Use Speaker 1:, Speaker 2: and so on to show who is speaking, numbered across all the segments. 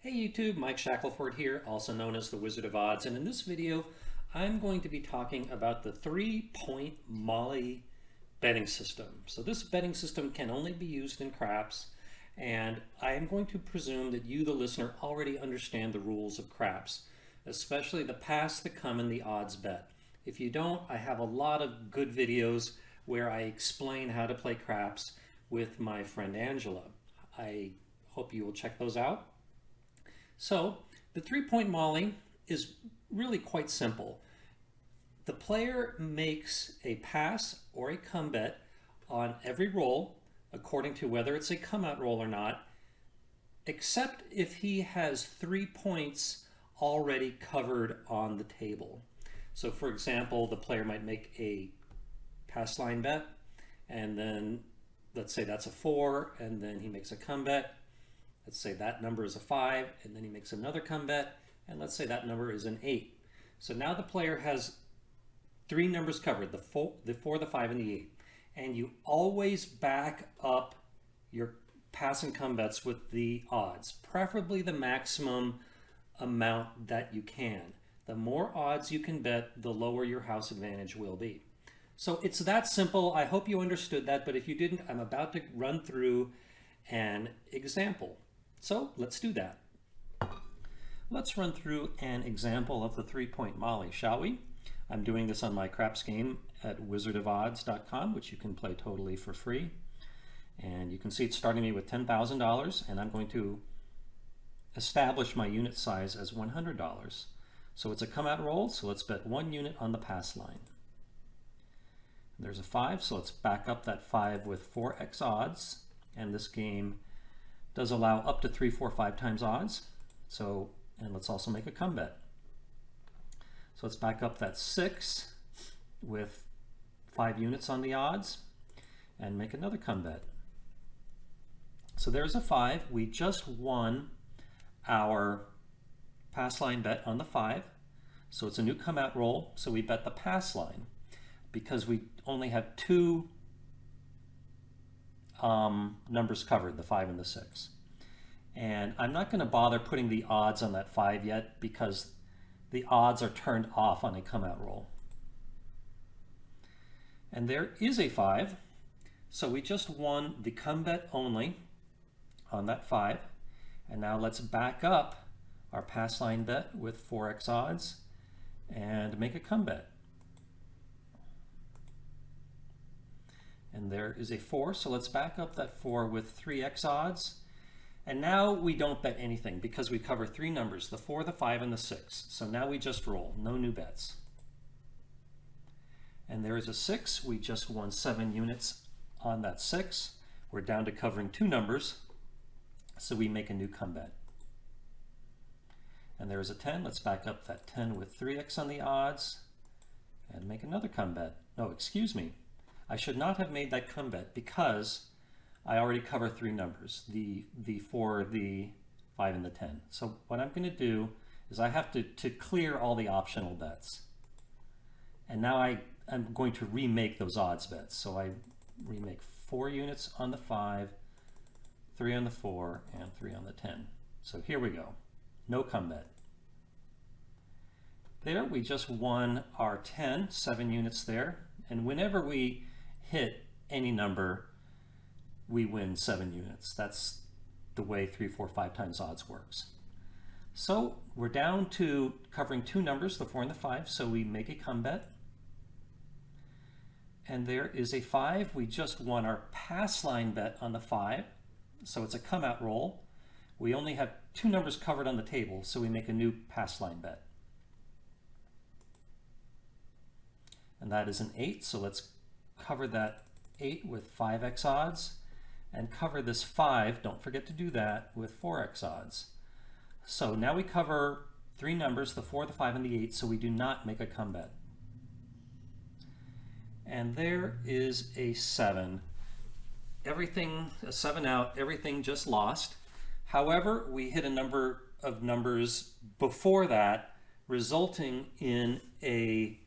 Speaker 1: Hey YouTube, Mike Shackelford here, also known as the Wizard of Odds, and in this video I'm going to be talking about the 3-point Molly betting system. So this betting system can only be used in craps, and I am going to presume that you, the listener, already understand the rules of craps, especially the pass, the come, and the odds bet. If you don't, I have a lot of good videos where I explain how to play craps with my friend Angela. I hope you will check those out. So the 3-point Molly is really quite simple. The player makes a pass or a come bet on every roll according to whether it's a come out roll or not, except if he has 3 points already covered on the table. So for example, the player might make a pass line bet, and then let's say that's a 4, and then he makes a come bet. Let's say that number is a 5, and then he makes another come bet, and let's say that number is an 8. So now the player has 3 numbers covered, the 4, the 5, and the 8. And you always back up your pass and come bets with the odds, preferably the maximum amount that you can. The more odds you can bet, the lower your house advantage will be. So it's that simple. I hope you understood that, but if you didn't, I'm about to run through an example. So let's do that. Let's run through an example of the 3-point Molly, shall we? I'm doing this on my craps game at wizardofodds.com, which you can play totally for free. And you can see it's starting me with $10,000, and I'm going to establish my unit size as $100. So it's a come out roll, so let's bet 1 unit on the pass line. There's a 5, so let's back up that 5 with 4x odds, and this game does allow up to 3, 4, 5 times odds. So, and let's also make a come bet. So let's back up that 6 with 5 units on the odds and make another come bet. So there's a 5. We just won our pass line bet on the 5. So it's a new come out roll. So we bet the pass line because we only have 2 numbers covered, the 5 and the 6. And I'm not going to bother putting the odds on that 5 yet because the odds are turned off on a come out roll. And there is a 5. So we just won the come bet only on that 5. And now let's back up our pass line bet with 4x odds and make a come bet. And there is a 4, so let's back up that 4 with 3x odds. And now we don't bet anything because we cover 3 numbers, the 4, the 5, and the 6. So now we just roll, no new bets. And there is a 6, we just won 7 units on that 6. We're down to covering 2 numbers, so we make a new come bet. And there is a 10, let's back up that 10 with 3x on the odds and make another come bet. No, excuse me. I should not have made that come bet because I already cover 3 numbers, the 4, the 5, and the 10. So what I'm going to do is I have to clear all the optional bets. And now I'm going to remake those odds bets. So I remake 4 units on the 5, 3 on the 4, and 3 on the 10. So here we go. No come bet. There we just won our 10, 7 units there. And whenever we hit any number, we win 7 units. That's the way 3, 4, 5 times odds works. So we're down to covering 2 numbers, the 4 and the 5, so we make a come bet. And there is a 5. We just won our pass line bet on the 5, so it's a come out roll. We only have 2 numbers covered on the table, so we make a new pass line bet. And that is an 8, so let's cover that 8 with 5x odds and cover this 5, don't forget to do that, with 4x odds. So now we cover 3 numbers, the 4, the 5, and the 8, so we do not make a come bet. And there is a 7. Everything, a 7 out, everything just lost. However, we hit a number of numbers before that, resulting in a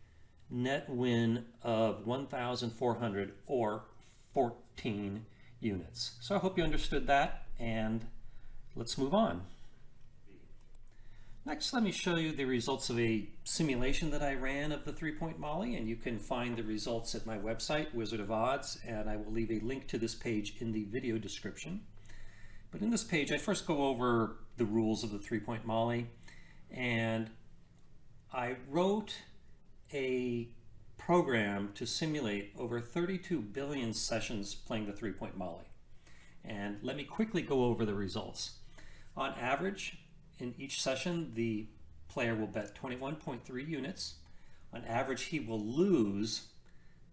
Speaker 1: net win of 1,400 or 14 units. So I hope you understood that, and let's move on. Next, let me show you the results of a simulation that I ran of the 3-point Molly, and you can find the results at my website, Wizard of Odds, and I will leave a link to this page in the video description. But in this page, I first go over the rules of the 3-point Molly, and I wrote a program to simulate over 32 billion sessions playing the 3-point Molly. And let me quickly go over the results. On average, in each session, the player will bet 21.3 units. On average, he will lose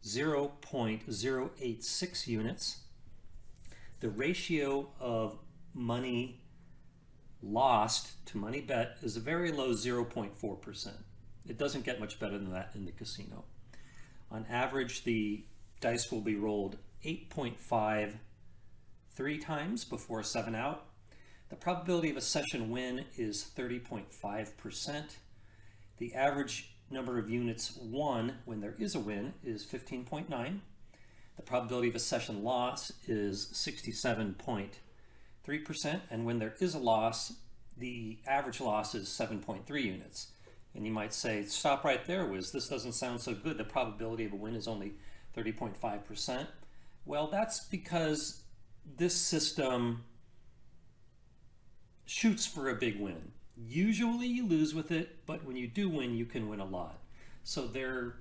Speaker 1: 0.086 units. The ratio of money lost to money bet is a very low 0.4%. It doesn't get much better than that in the casino. On average, the dice will be rolled 8.53 times before 7 out. The probability of a session win is 30.5%. The average number of units won when there is a win is 15.9. The probability of a session loss is 67.3%. And when there is a loss, the average loss is 7.3 units. And you might say, stop right there, Wiz. This doesn't sound so good. The probability of a win is only 30.5%. Well, that's because this system shoots for a big win. Usually you lose with it, but when you do win, you can win a lot. So the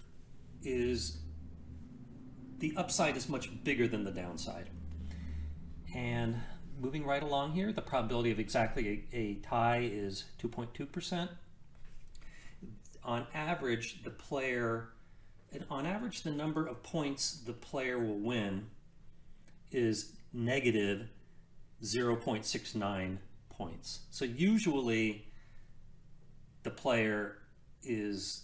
Speaker 1: upside is much bigger than the downside. And moving right along here, the probability of exactly a tie is 2.2%. On average, the number of points the player will win is negative 0.69 points. So usually the player is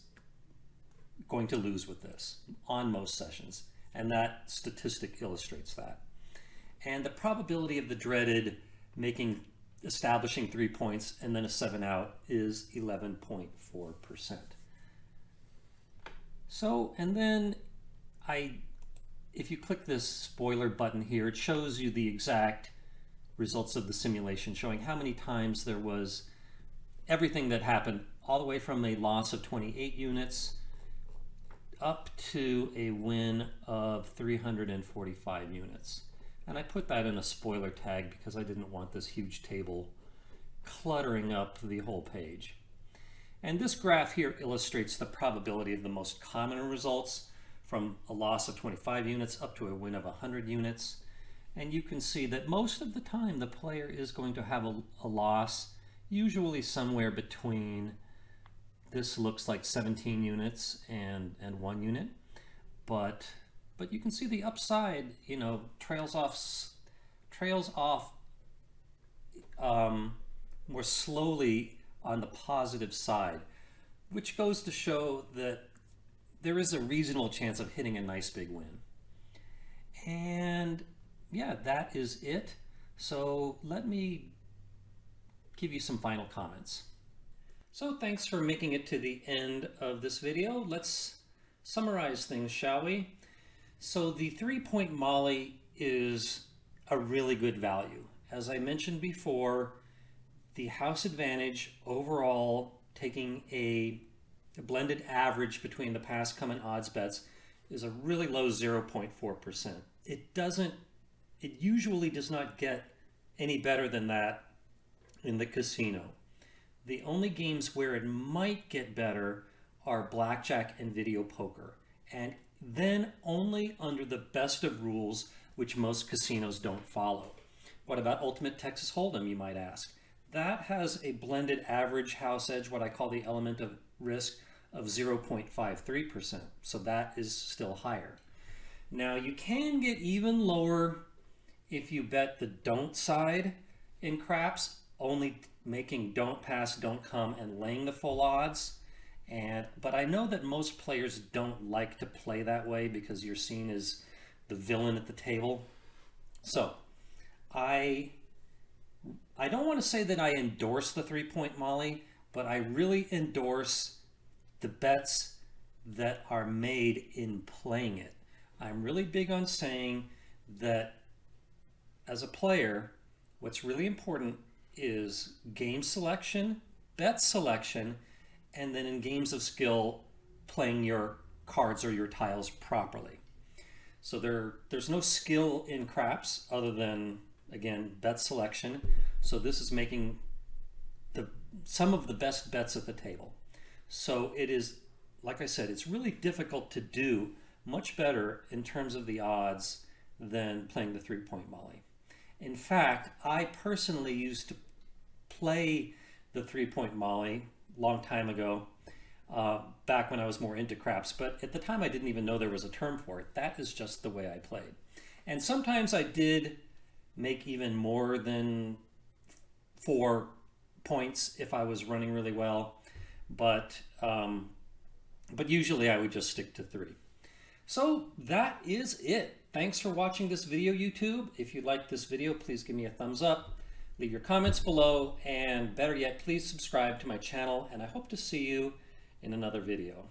Speaker 1: going to lose with this on most sessions, and that statistic illustrates that. And the probability of the dreaded establishing 3 points and then a 7 out is 11.4%. So, and then if you click this spoiler button here, it shows you the exact results of the simulation, showing how many times there was everything that happened, all the way from a loss of 28 units up to a win of 345 units. And I put that in a spoiler tag because I didn't want this huge table cluttering up the whole page. And this graph here illustrates the probability of the most common results, from a loss of 25 units up to a win of 100 units. And you can see that most of the time the player is going to have a loss, usually somewhere between, this looks like 17 units and 1 unit. But you can see the upside, trails off more slowly on the positive side, which goes to show that there is a reasonable chance of hitting a nice big win. And yeah, that is it. So let me give you some final comments. So thanks for making it to the end of this video. Let's summarize things, shall we? So the 3-point Molly is a really good value. As I mentioned before, the house advantage overall, taking a blended average between the past come and odds bets, is a really low 0.4%. It usually does not get any better than that in the casino. The only games where it might get better are blackjack and video poker, and then only under the best of rules, which most casinos don't follow. What about Ultimate Texas Hold'em, you might ask? That has a blended average house edge, what I call the element of risk, of 0.53%, so that is still higher. Now you can get even lower if you bet the don't side in craps, only making don't pass, don't come, and laying the full odds. But I know that most players don't like to play that way because you're seen as the villain at the table. So I don't want to say that I endorse the 3-point Molly, but I really endorse the bets that are made in playing it. I'm really big on saying that as a player, what's really important is game selection bet selection, and then in games of skill, playing your cards or your tiles properly. So there's no skill in craps other than, again, bet selection. So this is making some of the best bets at the table. So it is, like I said, it's really difficult to do much better in terms of the odds than playing the 3-point Molly. In fact, I personally used to play the 3-point Molly a long time ago, back when I was more into craps, but at the time I didn't even know there was a term for it. That is just the way I played. And sometimes I did make even more than 4 points if I was running really well, but usually I would just stick to 3. So that is it. Thanks for watching this video, YouTube. If you liked this video, please give me a thumbs up, leave your comments below, and better yet, please subscribe to my channel, and I hope to see you in another video.